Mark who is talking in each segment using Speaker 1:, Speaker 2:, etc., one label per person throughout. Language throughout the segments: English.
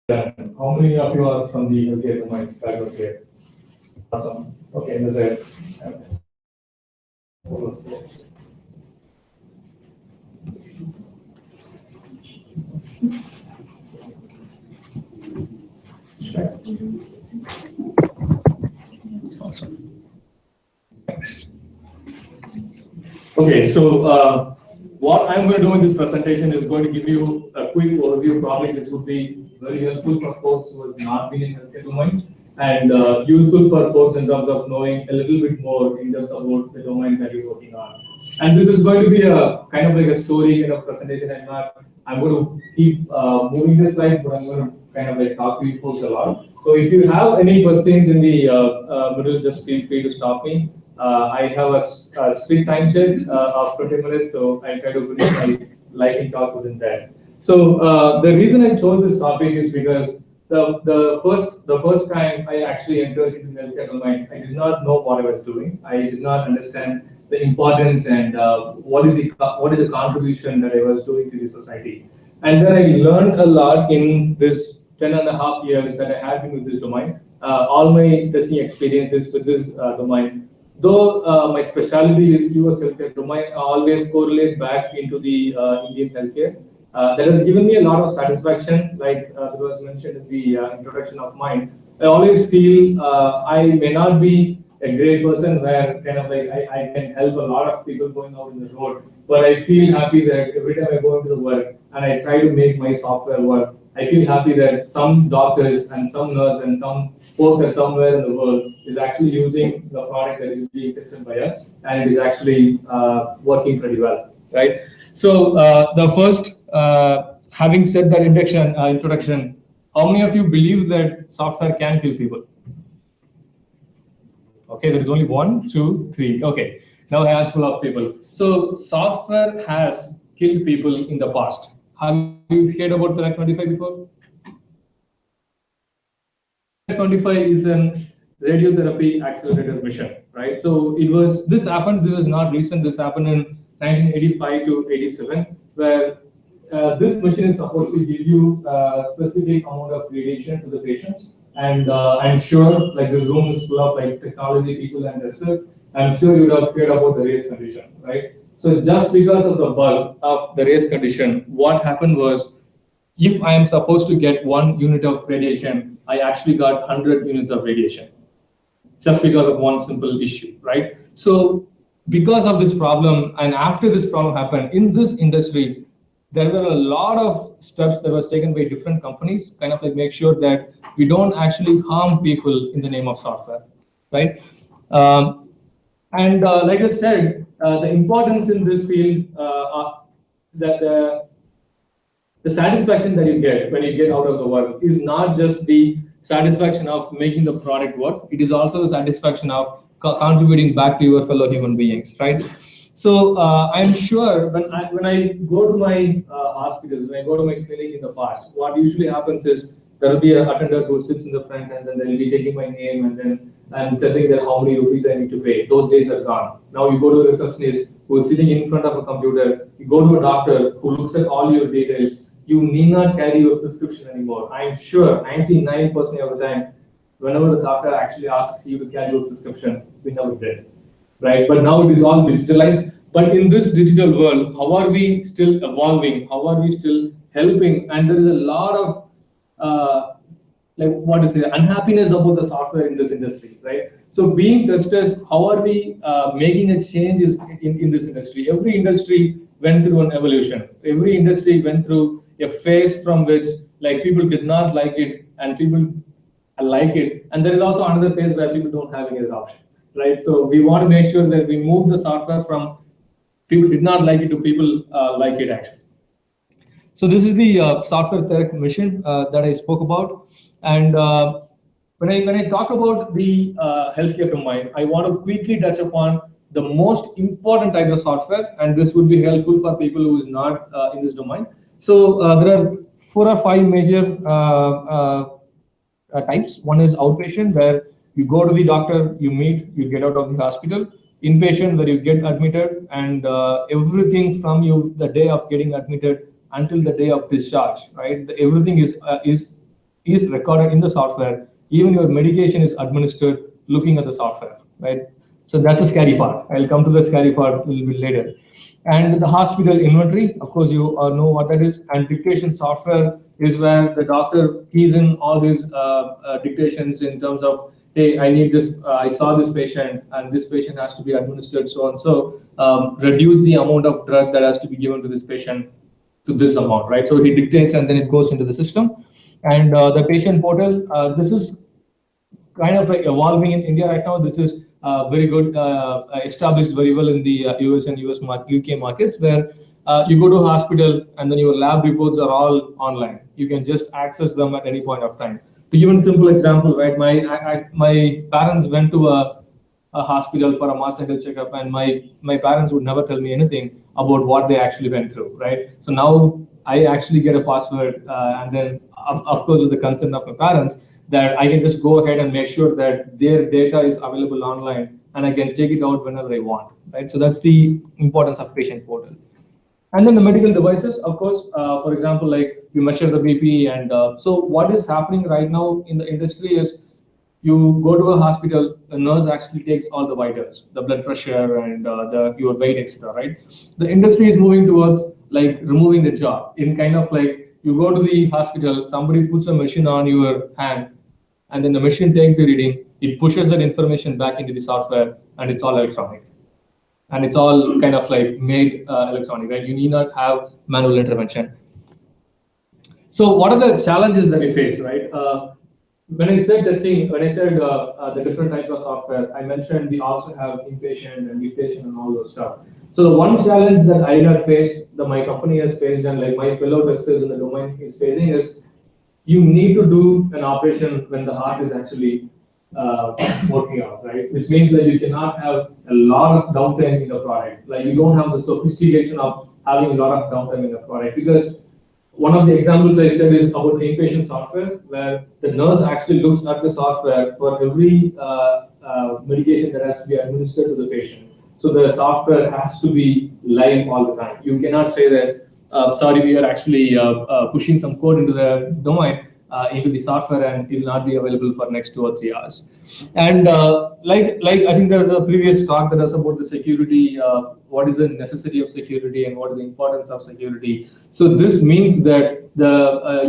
Speaker 1: How many of you are from the healthcare domain? Okay. Awesome. Okay, that's it. Awesome. Thanks. Okay, so what I'm going to do in this presentation is going to give you a quick overview. Probably this would be very helpful for folks who have not been in healthcare domain, and useful for folks in terms of knowing a little bit more in terms about the domain that you're working on. And this is going to be a kind of like a story kind of presentation. I'm going to keep moving this slide, but I'm going to kind of like talk to you folks a lot. So if you have any questions in the middle, just feel free to stop me. I have a strict time check of 20 minutes, so I try to finish my lightning talk within that. So the reason I chose this topic is because the first time I actually entered into the healthcare domain, I did not know what I was doing. I did not understand the importance and what is the contribution that I was doing to the society. And then I learned a lot in this 10.5 years that I had been with this domain. All my testing experiences with this domain. Though my specialty is US healthcare domain, I always correlate back into the Indian healthcare. That has given me a lot of satisfaction, like was mentioned in the introduction of mine. I always feel I may not be a great person where kind of like I can help a lot of people going out in the road, but I feel happy that every time I go into the work and I try to make my software work, I feel happy that some doctors and some nurses and some folks at somewhere in the world is actually using the product that is being tested by us, and it is actually working pretty well, right? So the first, having said that introduction, how many of you believe that software can kill people? Okay, there is only 1, 2, 3. Okay, now a handful of people. So software has killed people in the past. Have you heard about the 25 before? 25 is an radiotherapy accelerator mission, right? So this is not recent, this happened in 1985 to 87, where this machine is supposed to give you a specific amount of radiation to the patients. And I'm sure, like, the room is full of like technology people and testers. I'm sure you would have heard about the race condition, right? So just because of the bulk of the race condition, what happened was, if I am supposed to get 1 unit of radiation, I actually got 100 units of radiation, just because of one simple issue, right? So because of this problem, and after this problem happened in this industry, there were a lot of steps that was taken by different companies, kind of like make sure that we don't actually harm people in the name of software, right? And like I said, the importance in this field, the satisfaction that you get when you get out of the work is not just the satisfaction of making the product work, it is also the satisfaction of contributing back to your fellow human beings, right? So I'm sure when I go to my hospitals, when I go to my clinic in the past, what usually happens is there will be an attendant who sits in the front, and then they'll be taking my name, and then I'm telling them how many rupees I need to pay. Those days are gone. Now you go to a receptionist who is sitting in front of a computer. You go to a doctor who looks at all your details. You need not carry your prescription anymore. I'm sure 99% of the time, whenever the doctor actually asks you to carry your prescription, we never did, right? But now it is all digitalized. But in this digital world, how are we still evolving? How are we still helping? And there is a lot of unhappiness about the software in this industry, right? So being testers, how are we making a change in this industry? Every industry went through an evolution. Every industry went through a phase from which like people did not like it and people like it. And there is also another phase where people don't have any other option, right? So we want to make sure that we move the software from people did not like it to people like it actually. So this is the software tech mission that I spoke about. And when I talk about the healthcare domain, I want to quickly touch upon the most important type of software, and this would be helpful for people who is not in this domain. So there are 4 or 5 major types. One is outpatient, where you go to the doctor, you meet, you get out of the hospital. Inpatient, where you get admitted, and everything from the day of getting admitted until the day of discharge, right? Everything is is recorded in the software. Even your medication is administered looking at the software, right? So that's the scary part. I'll come to the scary part a little bit later. And the hospital inventory, of course, you know what that is. And dictation software is where the doctor keys in all his dictations in terms of, hey, I need this, I saw this patient, and this patient has to be administered so and so. Reduce the amount of drug that has to be given to this patient to this amount, right? So he dictates, and then it goes into the system. And the patient portal, this is kind of like evolving in India right now. This is very good, established very well in the US and UK markets, where you go to a hospital and then your lab reports are all online. You can just access them at any point of time. To give a simple example, right? My parents went to a hospital for a master health checkup, and my parents would never tell me anything about what they actually went through, right? So now I actually get a password, and then of course with the consent of my parents, that I can just go ahead and make sure that their data is available online, and I can take it out whenever I want, right? So that's the importance of patient portal. And then the medical devices, of course, for example, like you measure the BP, and so what is happening right now in the industry is you go to a hospital, the nurse actually takes all the vitals, the blood pressure and your weight, etc. Right? The industry is moving towards like removing the job in kind of like you go to the hospital, somebody puts a machine on your hand, and then the machine takes the reading, it pushes that information back into the software, and it's all electronic. And it's all kind of like made electronic, right? You need not have manual intervention. So what are the challenges that we face, right? When I said testing, when I said the different types of software, I mentioned we also have inpatient and outpatient and all those stuff. So the one challenge that I have faced, that my company has faced, and like my fellow testers in the domain is facing is, you need to do an operation when the heart is actually working out, right? Which means that you cannot have a lot of downtime in the product. Like you don't have the sophistication of having a lot of downtime in the product, because one of the examples I said is about the inpatient software, where the nurse actually looks at the software for every medication that has to be administered to the patient. So the software has to be live all the time. You cannot say that, sorry, we are actually pushing some code into the domain, into the software, and it will not be available for next 2 or 3 hours. And like I think there was a previous talk that was about the security, what is the necessity of security and what is the importance of security. So this means that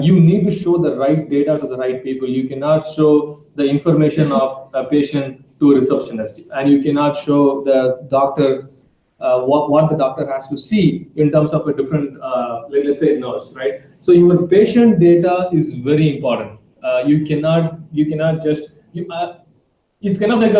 Speaker 1: you need to show the right data to the right people. You cannot show the information of a patient to a receptionist, and you cannot show the doctor what the doctor has to see in terms of a different, let's say, nurse, right? So your patient data is very important. You cannot just, it's kind of like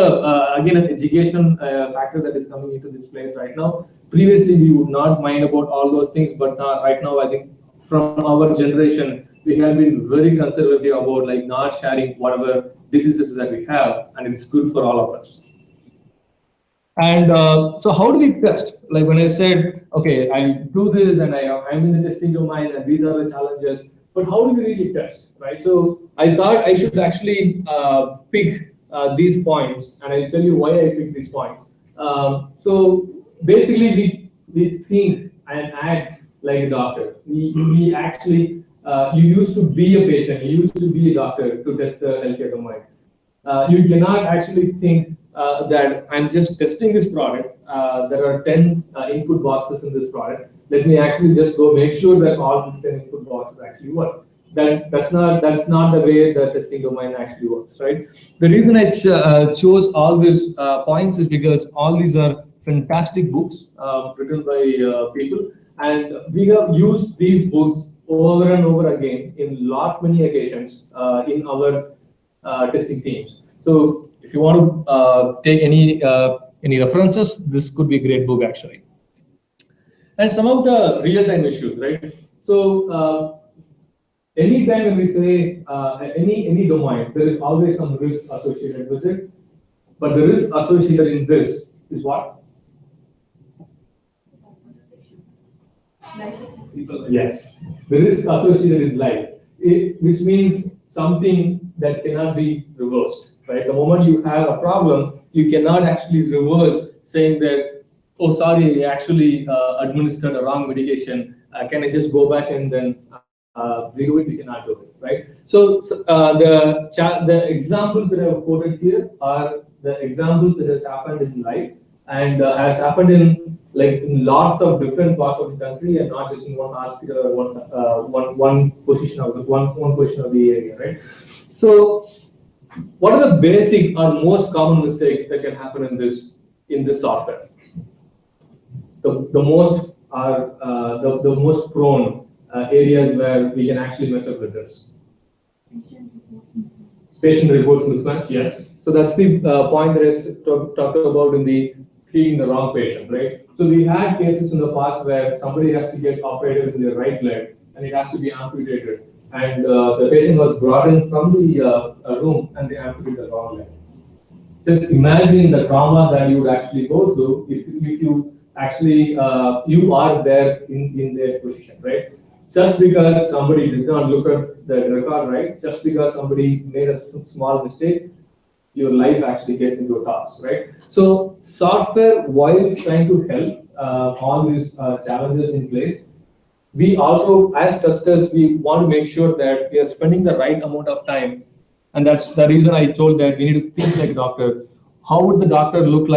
Speaker 1: again, an education factor that is coming into this place right now. Previously, we would not mind about all those things, but right now, I think from our generation, we have been very conservative about like not sharing whatever diseases that we have, and it's good for all of us. And so how do we test? Like when I said, okay, I do this and I'm in the testing domain and these are the challenges, but how do we really test, right? So I thought I should actually pick these points, and I'll tell you why I picked these points. So basically we think and act like a doctor. We actually, you used to be a patient, you used to be a doctor to test the healthcare domain. You cannot actually think that I'm just testing this product. There are 10 input boxes in this product. Let me actually just go make sure that all these 10 input boxes actually work. That's not the way the testing domain actually works, right? The reason I chose all these points is because all these are fantastic books written by people, and we have used these books over and over again in many occasions in our testing teams. So if you want to take any references, this could be a great book actually. And some of the real-time issues, right? So anytime when we say any domain, there is always some risk associated with it. But the risk associated in this is what? Yes, the risk associated is life, which means something that cannot be reversed. Right? The moment you have a problem, you cannot actually reverse saying that, oh, sorry, I actually administered a wrong medication. Can I just go back and then redo it? You cannot do it. right? The examples that I have quoted here are the examples that has happened in life and has happened in in lots of different parts of the country and not just in one hospital or one position of one position of the area, right? So what are the basic or most common mistakes that can happen in this software? The most are the most prone areas where we can actually mess up with this. Patient reports mismatch, yes. So that's the point that I talked about in the treating the wrong patient, right? So we had cases in the past where somebody has to get operated in their right leg and it has to be amputated, and the patient was brought in from the room and they amputated the wrong leg. Just imagine the trauma that you would actually go through if you actually you are there in their position, right? Just because somebody did not look at the record right, just because somebody made a small mistake, your life actually gets into a toss, right? So software, while trying to help all these challenges in place, we also, as testers, we want to make sure that we are spending the right amount of time. And that's the reason I told that we need to think like a doctor. How would the doctor look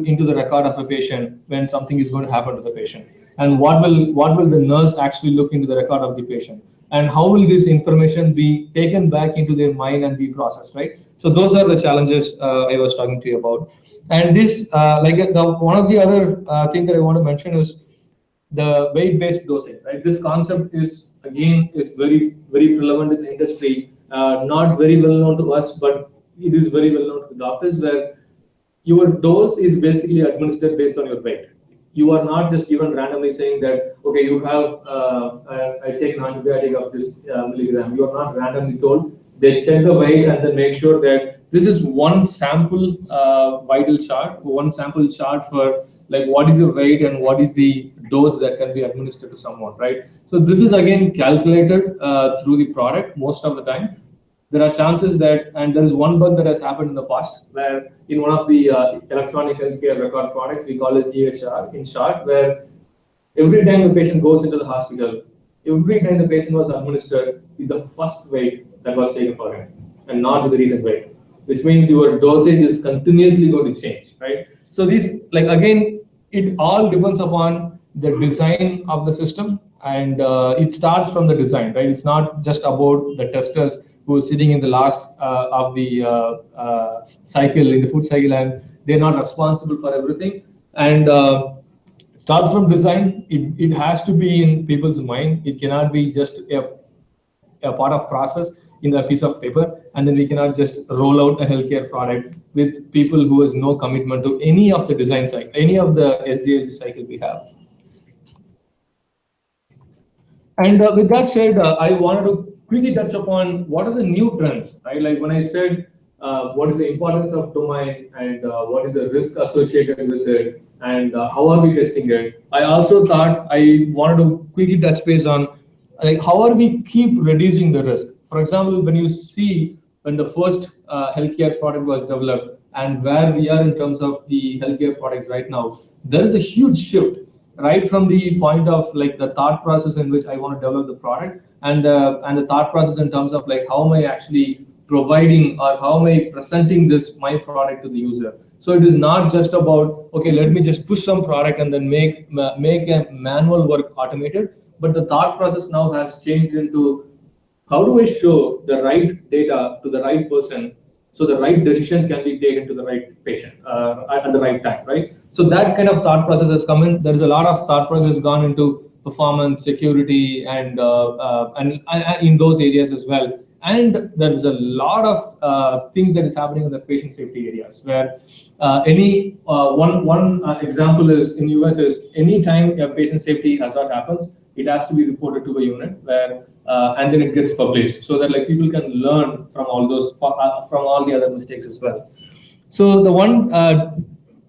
Speaker 1: into the record of a patient when something is going to happen to the patient? And what will the nurse actually look into the record of the patient? And how will this information be taken back into their mind and be processed, right? So those are the challenges I was talking to you about. And this, one of the other thing that I want to mention is the weight-based dosing, right? This concept is very, very relevant in the industry. Not very well known to us, but it is very well known to the doctors, where your dose is basically administered based on your weight. You are not just given randomly saying that, okay, you have, I take an antibiotic of this milligram. You are not randomly told. They check the weight and then make sure that this is one sample vital chart, one sample chart for like what is the weight and what is the dose that can be administered to someone, right? So this is again calculated through the product most of the time. There are chances that, and there is one bug that has happened in the past where in one of the electronic healthcare record products, we call it EHR in short, where every time the patient goes into the hospital, every time the patient was administered with the first weight that was taken for him and not with the recent weight, which means your dosage is continuously going to change, right? So this, like again, it all depends upon the design of the system, and it starts from the design, right? It's not just about the testers who are sitting in the last of the cycle, in the food cycle, and they're not responsible for everything. And it starts from design. It has to be in people's mind. It cannot be just a part of process in a piece of paper, and then we cannot just roll out a healthcare product with people who has no commitment to any of the design cycle, any of the SDLC cycle we have. And with that said, I wanted to quickly touch upon what are the new trends, right? Like when I said, what is the importance of domain and what is the risk associated with it, and how are we testing it? I also thought I wanted to quickly touch base on like how are we keep reducing the risk. For example, when you see when the first healthcare product was developed and where we are in terms of the healthcare products right now, there is a huge shift right from the point of like the thought process in which I want to develop the product and the thought process in terms of like how am I actually providing or how am I presenting this my product to the user. So it is not just about, okay, let me just push some product and then make a manual work automated, but the thought process now has changed into how do I show the right data to the right person so the right decision can be taken to the right patient at the right time, right? So that kind of thought process has come in. There is a lot of thought process gone into performance, security, and in those areas as well. And there is a lot of things that is happening in the patient safety areas where one example is in US is anytime a patient safety hazard happens, it has to be reported to a unit where and then it gets published so that like people can learn from all those from all the other mistakes as well. So the one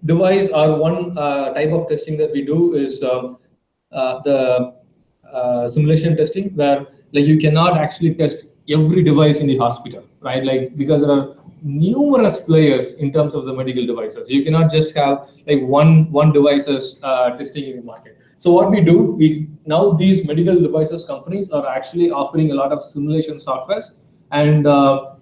Speaker 1: device or one type of testing that we do is the simulation testing, where like you cannot actually test every device in the hospital, right? Like because there are numerous players in terms of the medical devices. You cannot just have like one devices testing in the market. So what we do, now these medical devices companies are actually offering a lot of simulation softwares, and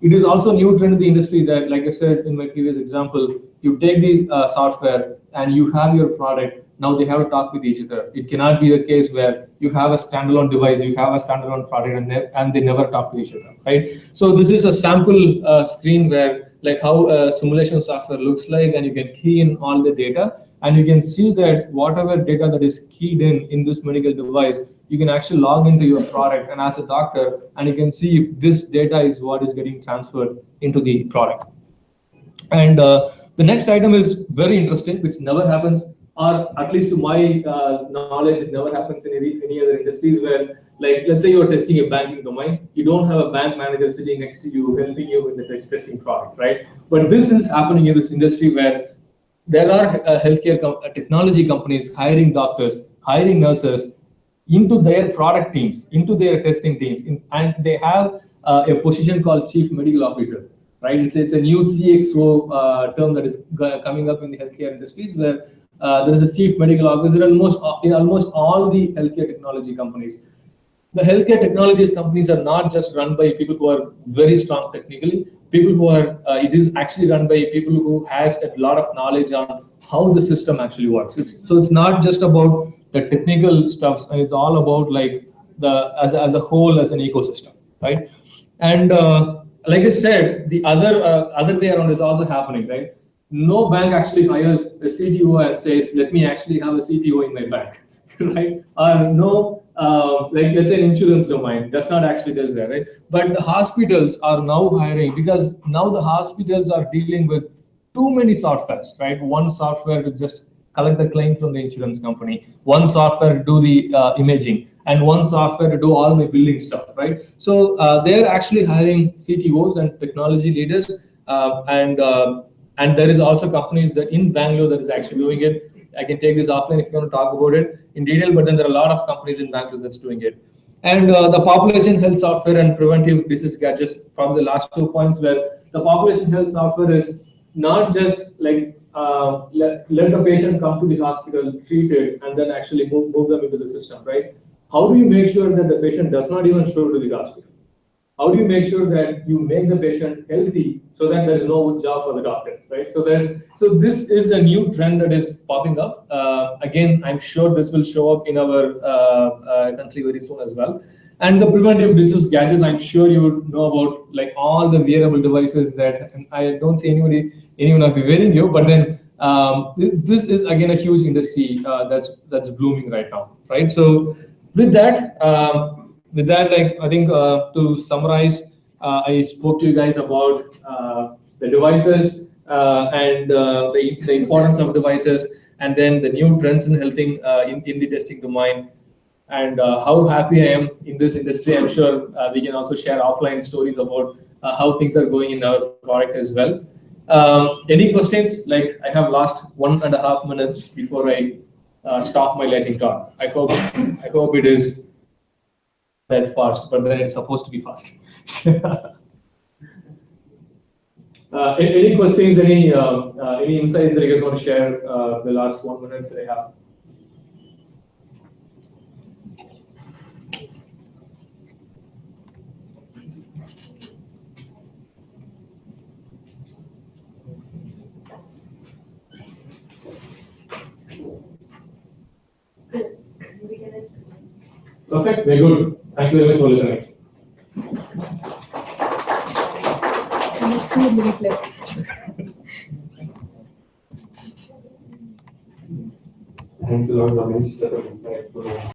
Speaker 1: it is also a new trend in the industry that, like I said in my previous example, you take the software and you have your product. Now they have to talk with each other. It cannot be the case where you have a standalone device, you have a standalone product, and they never talk to each other, right? So this is a sample screen where like how simulation software looks like, and you can key in all the data, and you can see that whatever data that is keyed in this medical device, you can actually log into your product and as a doctor, and you can see if this data is what is getting transferred into the product. And the next item is very interesting, which never happens, or at least to my knowledge, it never happens in any other industries where, like, let's say you're testing a banking domain, you don't have a bank manager sitting next to you helping you with the testing product, right? But this is happening in this industry where there are healthcare technology companies hiring doctors, hiring nurses into their product teams, into their testing teams, and they have a position called Chief Medical Officer, right? It's a new CXO term that is coming up in the healthcare industries, where there is a Chief Medical Officer in almost all the healthcare technology companies. The healthcare technologies companies are not just run by people who are very strong technically. People who are, it is actually run by people who has a lot of knowledge on how the system actually works. So it's not just about the technical stuff, and it's all about like as a whole, as an ecosystem, right? And like I said, the other way around is also happening, right? No bank actually hires a CTO and says, "Let me actually have a CTO in my bank," right? Or no. Like let's say insurance domain does not actually does that, right? But the hospitals are now hiring, because now the hospitals are dealing with too many softwares, right? One software to just collect the claim from the insurance company, one software to do the imaging, and one software to do all my billing stuff, right? So they're actually hiring CTOs and technology leaders, and there is also companies that in Bangalore that is actually doing it. I can take this offline if you want to talk about it in detail, but then there are a lot of companies in Bangalore that's doing it. And the population health software and preventive disease gadgets, probably the last 2 points, where the population health software is not just like let the patient come to the hospital, treat it, and then actually move them into the system, right? How do you make sure that the patient does not even show to the hospital? How do you make sure that you make the patient healthy so that there is no job for the doctors, right? So this is a new trend that is popping up. Again, I'm sure this will show up in our country very soon as well. And the preventive disease gadgets, I'm sure you would know about, like all the wearable devices that, and I don't see anyone of you wearing you, but then this is again a huge industry that's blooming right now, right? So with that, like I think to summarize, I spoke to you guys about the devices and the importance of devices, and then the new trends in healthing in the testing domain, and how happy I am in this industry. I'm sure we can also share offline stories about how things are going in our product as well. Any questions? Like I have lost 1.5 minutes before I stop my lightning talk. I hope it is that fast, but then it's supposed to be fast. Any questions? Any insights that you guys want to share? The last 1 minute that I have. Perfect. Very good. Thank you very much for listening. Thanks a lot, Ramesh. That was insightful.